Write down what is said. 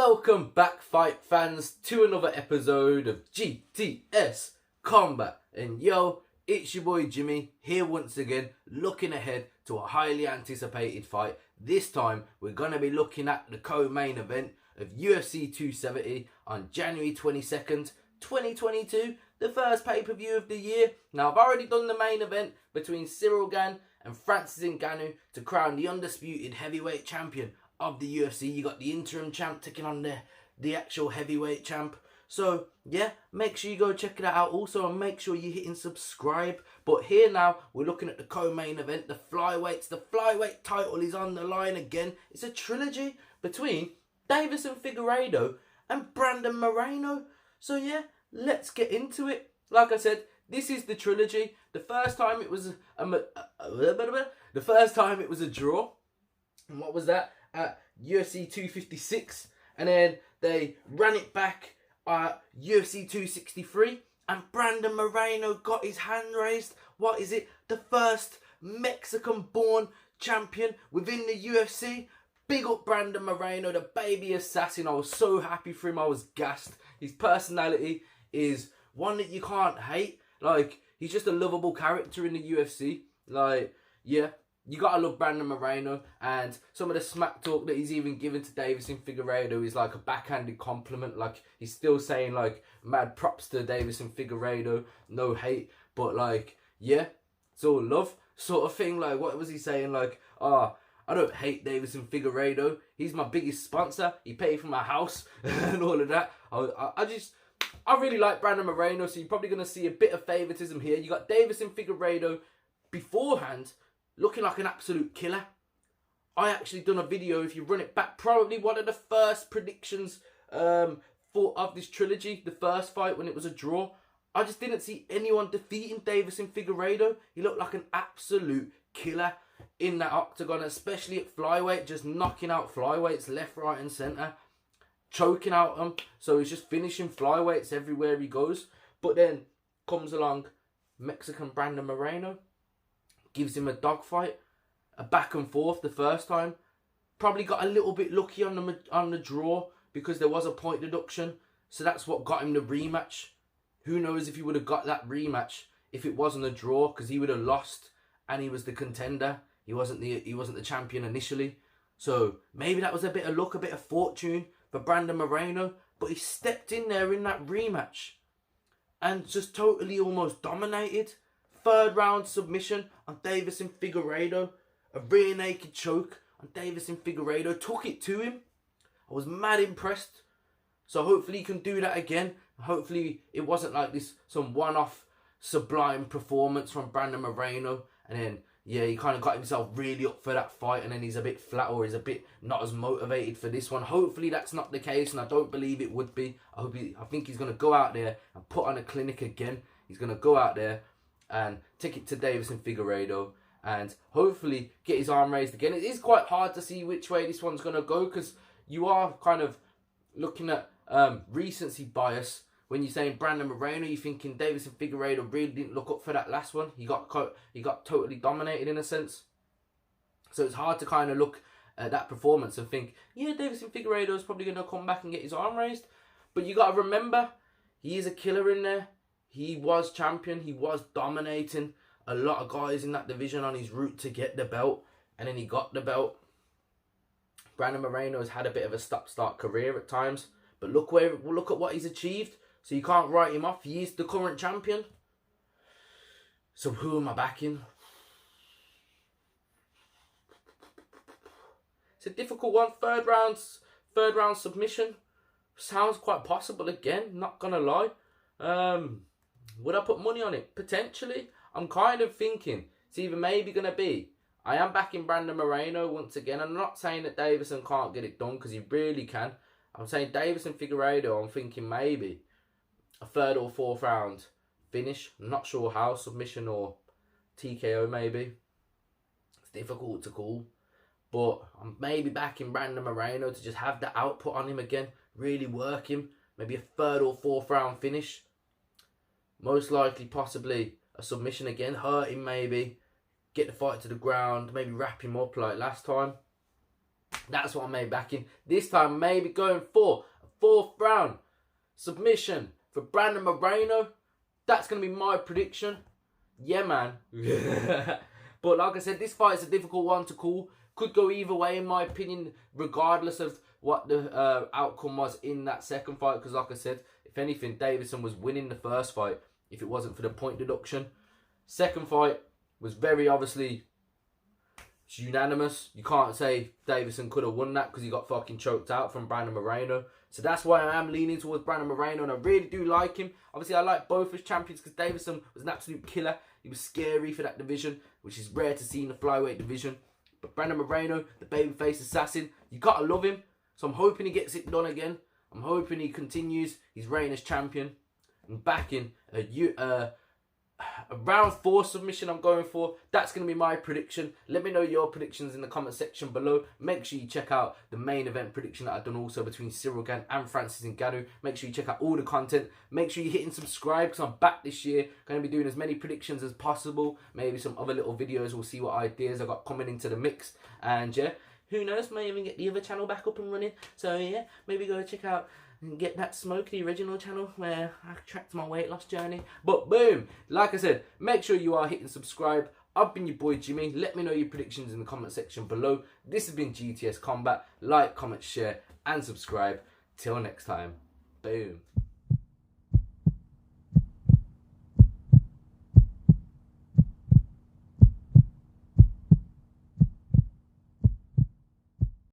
Welcome back, fight fans, to another episode of GTS Combat. And yo, it's your boy Jimmy here once again, looking ahead to a highly anticipated fight. This time, we're going to be looking at the co-main event of UFC 270 on January 22nd, 2022, the first pay-per-view of the year. Now, I've already done the main event between Cyril Gane and Francis Ngannou to crown the undisputed heavyweight champion of the UFC. You got the interim champ taking on the actual heavyweight champ. So yeah, make sure you go check that out also, and make sure you're hitting subscribe. But here now, we're looking at the co-main event, the flyweights. The flyweight title is on the line again. It's a trilogy between Deiveson Figueiredo and Brandon Moreno. So yeah, let's get into it. Like I said, this is the trilogy. The first time it was a draw. And what was that? At UFC 256, and then they ran it back at UFC 263, and Brandon Moreno got his hand raised. What is it? The first Mexican-born champion within the UFC. Big up Brandon Moreno, the baby assassin. I was so happy for him. I was gassed. His personality is one that you can't hate. Like, he's just a lovable character in the UFC. Like, yeah. You gotta love Brandon Moreno, and some of the smack talk that he's even given to Deiveson Figueiredo is like a backhanded compliment. Like, he's still saying like mad props to Deiveson Figueiredo, no hate, but like, yeah, it's all love sort of thing. Like, what was he saying? Like, I don't hate Deiveson Figueiredo. He's my biggest sponsor. He paid for my house and all of that. I really like Brandon Moreno, so you're probably gonna see a bit of favoritism here. You got Deiveson Figueiredo beforehand, looking like an absolute killer. I actually done a video, if you run it back, probably one of the first predictions of this trilogy, the first fight when it was a draw. I just didn't see anyone defeating Deiveson Figueiredo. He looked like an absolute killer in that octagon, especially at flyweight, just knocking out flyweights left, right and centre, choking out them. So he's just finishing flyweights everywhere he goes. But then comes along Mexican Brandon Moreno, gives him a dogfight, a back and forth the first time. Probably got a little bit lucky on the draw because there was a point deduction. So that's what got him the rematch. Who knows if he would have got that rematch if it wasn't a draw, because he would have lost and he was the contender. He wasn't the champion initially. So maybe that was a bit of luck, a bit of fortune for Brandon Moreno. But he stepped in there in that rematch and just totally almost dominated. Third round submission on Deiveson Figueiredo. A rear naked choke on Deiveson Figueiredo. Took it to him. I was mad impressed. So hopefully he can do that again. Hopefully it wasn't like this, some one-off sublime performance from Brandon Moreno. And then, yeah, he kind of got himself really up for that fight. And then he's a bit flat, or he's a bit not as motivated for this one. Hopefully that's not the case. And I don't believe it would be. I think he's going to go out there and put on a clinic again. He's going to go out there and take it to Deiveson Figueiredo and hopefully get his arm raised again. It is quite hard to see which way this one's going to go, because you are kind of looking at recency bias. When you're saying Brandon Moreno, you're thinking Deiveson Figueiredo really didn't look up for that last one. He got totally dominated in a sense. So it's hard to kind of look at that performance and think, yeah, Deiveson Figueiredo is probably going to come back and get his arm raised. But you got to remember, he is a killer in there. He was champion. He was dominating a lot of guys in that division on his route to get the belt. And then he got the belt. Brandon Moreno has had a bit of a stop-start career at times. But look at what he's achieved. So you can't write him off. He is the current champion. So who am I backing? It's a difficult one. Third round submission. Sounds quite possible again. Not going to lie. Would I put money on it? Potentially. I'm kind of thinking it's either maybe going to be, I am backing Brandon Moreno once again. I'm not saying that Deiveson can't get it done, because he really can. I'm saying Deiveson Figueiredo, I'm thinking maybe a third or fourth round finish. I'm not sure how, submission or TKO maybe. It's difficult to call. But I'm maybe backing Brandon Moreno to just have the output on him again. Really work him. Maybe a third or fourth round finish. Most likely, possibly a submission again. Hurt him maybe. Get the fight to the ground. Maybe wrap him up like last time. That's what I may back in. This time, maybe going for a 4th round submission for Brandon Moreno. That's going to be my prediction. Yeah, man. But like I said, this fight is a difficult one to call. Could go either way, in my opinion, regardless of what the outcome was in that second fight. Because like I said, if anything, Deiveson was winning the first fight if it wasn't for the point deduction. Second fight was very obviously unanimous. You can't say Deiveson could have won that because he got fucking choked out from Brandon Moreno. So that's why I am leaning towards Brandon Moreno, and I really do like him. Obviously, I like both as champions because Deiveson was an absolute killer. He was scary for that division, which is rare to see in the flyweight division. But Brandon Moreno, the babyface assassin, you gotta love him. So I'm hoping he gets it done again. I'm hoping he continues his reign as champion. And backing a round 4 submission I'm going for. That's going to be my prediction. Let me know your predictions in the comment section below. Make sure you check out the main event prediction that I've done also between Cyril Gane and Francis Ngannou. Make sure you check out all the content. Make sure you hit and subscribe because I'm back this year. Going to be doing as many predictions as possible. Maybe some other little videos. We'll see what ideas I got coming into the mix. And yeah, who knows, may even get the other channel back up and running. So yeah, maybe go check out and get that Smoke, the original channel where I tracked my weight loss journey. But boom, like I said, make sure you are hitting subscribe. I've been your boy Jimmy. Let me know your predictions in the comment section below. This has been GTS Combat. Like, comment, share and subscribe. Till next time. Boom.